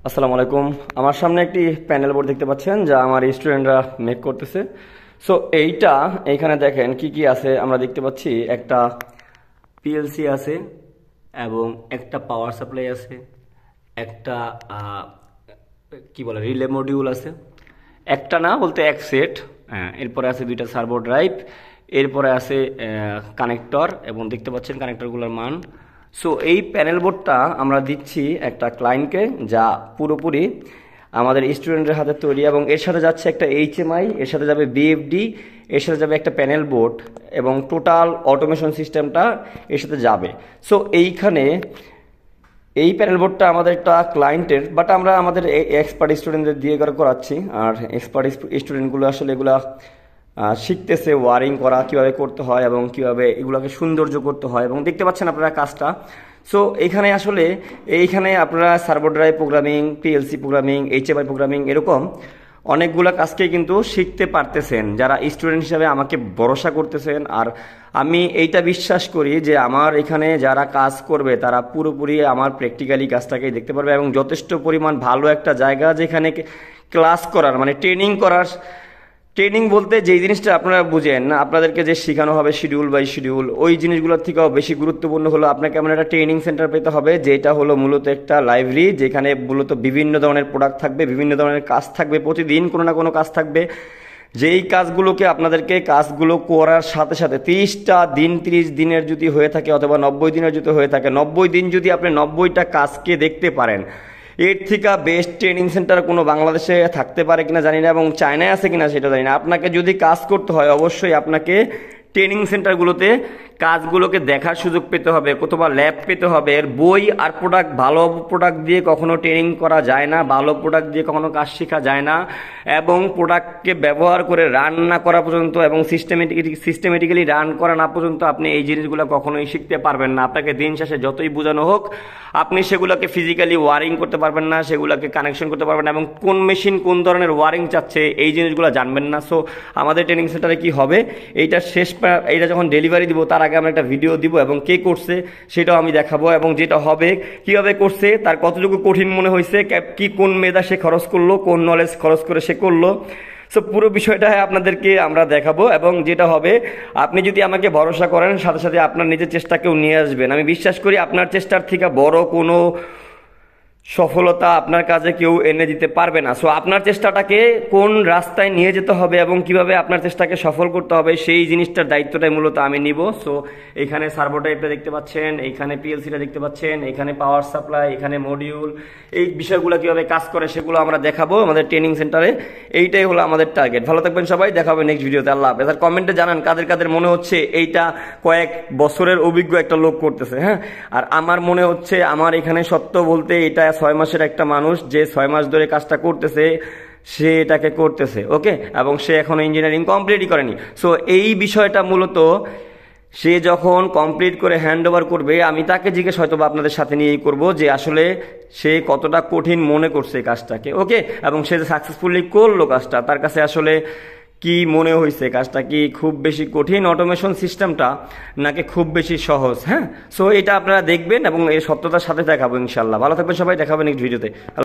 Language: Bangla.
আসসালামু আলাইকুম। আমার সামনে একটি প্যানেল বোর্ড দেখতে পাচ্ছেন যা আমার স্টুডেন্টরা মেক করতেছে। সো এইটা এইখানে দেখেন কি কি আছে। আমরা দেখতে পাচ্ছি একটা পিএলসি আছে এবং একটা পাওয়ার সাপ্লাই আছে, একটা কি বলে রিলে মডিউল আছে, একটা না বলতে এক সেট। এরপরে আছে দুইটা সার্ভো ড্রাইভ, এরপরে আছে কানেক্টর এবং দেখতে পাচ্ছেন কানেক্টরগুলোর মান। সো এই প্যানেল বোর্ডটা আমরা দিচ্ছি একটা ক্লায়েন্টকে, যা পুরোপুরি আমাদের স্টুডেন্টের হাতে তৈরি, এবং এর সাথে যাচ্ছে একটা এইচএমআই, এর সাথে যাবে বিএফডি, এর সাথে যাবে একটা প্যানেল বোর্ড এবং টোটাল অটোমেশন সিস্টেমটা এর সাথে যাবে। সো এইখানে এই প্যানেল বোর্ডটা আমাদের একটা ক্লায়েন্টের, বাট আমরা আমাদের এক্সপার্ট স্টুডেন্টদের দিয়ে করাচ্ছি। আর এক্সপার্ট স্টুডেন্টগুলো আসলে এগুলা শিখতেছে ওয়ারিং করা কিভাবে করতে হয় এবং কিভাবে এগুলোকে সৌন্দর্য করতে হয়, এবং দেখতে পাচ্ছেন আপনারা কাজটা। সো এখানে আসলে এইখানে আপনারা servo drive programming, PLC programming, HMI programming এরকম অনেকগুলো কাজকে কিন্তু শিখতে পারতেছেন যারা স্টুডেন্ট হিসাবে আমাকে ভরসা করতেছেন। আর আমি এইটা বিশ্বাস করি যে আমার এখানে যারা কাজ করবে তারা পুরোপুরি আমার প্র্যাকটিক্যালি কাজটাকেই দেখতে পারবে, এবং যথেষ্ট পরিমাণ ভালো একটা জায়গা যেখানে ক্লাস করার মানে ট্রেনিং করার। ট্রেনিং বলতে যেই জিনিসটা আপনারা বুঝেন না, আপনাদেরকে যে শেখানো হবে শিডিউল বাই শিডিউল, ওই জিনিসগুলোর থেকেও বেশি গুরুত্বপূর্ণ হলো আপনাকে এমন একটা ট্রেনিং সেন্টার পেতে হবে যেটা হলো মূলত একটা লাইব্রেরি, যেখানে মূলত বিভিন্ন ধরনের প্রোডাক্ট থাকবে, বিভিন্ন ধরনের কাজ থাকবে, প্রতিদিন কোনো না কোনো কাজ থাকবে। যেই কাজগুলোকে আপনাদেরকে কাজগুলো করার সাথে সাথে 30টা দিন, 30 দিনের যদি হয়ে থাকে অথবা 90 দিনের যদি হয়ে থাকে, 90 দিন যদি আপনি 90টা কাজকে দেখতে পারেন, এর থেকে বেস্ট ট্রেনিং সেন্টার কোনো বাংলাদেশে থাকতে পারে কিনা জানি না, এবং চায়নায় আছে কিনা সেটা জানি না। আপনাকে যদি কাজ করতে হয় অবশ্যই আপনাকে ট্রেনিং সেন্টারগুলোতে কাজগুলোকে দেখার সুযোগ পেতে হবে, অথবা ল্যাব পেতে হবে। এর বই আর প্রোডাক্ট, ভালো প্রোডাক্ট দিয়ে কখনো ট্রেনিং করা যায় না, ভালো প্রোডাক্ট দিয়ে কখনো কাজ শেখা যায় না, এবং প্রোডাক্টকে ব্যবহার করে রান না করা পর্যন্ত এবং সিস্টেমেটিক্যালি রান করা না পর্যন্ত আপনি এই জিনিসগুলো কখনোই শিখতে পারবেন না। আপনাকে দিন শেষে যতই বোঝানো হোক আপনি সেগুলোকে ফিজিক্যালি ওয়ারিং করতে পারবেন না, সেগুলোকে কানেকশন করতে পারবেন না, এবং কোন মেশিন কোন ধরনের ওয়ারিং চাচ্ছে এই জিনিসগুলো জানবেন না। সো আমাদের ট্রেনিং সেন্টারে কি হবে, এইটা এইটা যখন ডেলিভারি দিব তার আগে আমরা একটা ভিডিও দিব এবং কে করছে সেটাও আমি দেখাবো, এবং যেটা হবে কিভাবে করছে, তার কতটুকু কঠিন মনে হয়েছে, কি কোন মেধা সে খরচ করলো, কোন নলেজ খরচ করে সে করলো। সো পুরো বিষয়টা আপনাদেরকে আমরা দেখাবো, এবং যেটা হবে আপনি যদি আমাকে ভরসা করেন সাথে সাথে আপনার নিজের চেষ্টাকেও নিয়ে আসবেন। আমি বিশ্বাস করি আপনার চেষ্টার থেকে বড় কোনো সফলতা আপনার কাজে কেউ এনে দিতে পারবে না। সো আপনার চেষ্টাটাকে কোন রাস্তায় নিয়ে যেতে হবে এবং কিভাবে আপনার চেষ্টাকে সফল করতে হবে সেই জিনিসটার দায়িত্বটাই মূলত আমি নিব। সো এখানে সার্ভো টাইপটা দেখতে পাচ্ছেন, এইখানে পিএলসিটা দেখতে পাচ্ছেন, এখানে পাওয়ার সাপ্লাই, এখানে মডিউল, এই বিষয়গুলো কিভাবে কাজ করে সেগুলো আমরা দেখাবো আমাদের ট্রেনিং সেন্টারে। এইটাই হলো আমাদের টার্গেট। ভালো থাকবেন সবাই, দেখা হবে নেক্সট ভিডিওতে। আল্লাহ হাফেজ। আর কমেন্টে জানান কাদের কাদের মনে হচ্ছে এইটা কয়েক বছরের অভিজ্ঞ একটা লোক করতেছে। হ্যাঁ, আর আমার মনে হচ্ছে আমার এখানে সত্য বলতে এটা 6 মাসের একটা মানুষ যে 6 মাস ধরে কাজটা করতেছে, সে এটাকে করতেছে। ওকে, এবং সে এখনো ইঞ্জিনিয়ারিং কমপ্লিটই করেনি। সো এই বিষয়টা মূলত সে যখন কমপ্লিট করে হ্যান্ড ওভার করবে আমি তাকে জিজ্ঞেস হয়তো বা আপনাদের সাথে নিয়েই করবো যে আসলে সে কতটা কঠিন মনে করছে কাজটাকে। ওকে, এবং সে যে সাকসেসফুলি করলো কাজটা, তার কাছে আসলে কি মনে হয়েছে, কাজটা কি খুব বেশি কঠিন অটোমেশন সিস্টেমটা নাকি খুব বেশি সহজ। হ্যাঁ, সো এটা আপনারা দেখবেন এবং এই সত্যতার সাথে দেখাবো ইনশাল্লাহ। ভালো থাকবেন সবাই, দেখাবেন নেক্সট ভিডিওতে।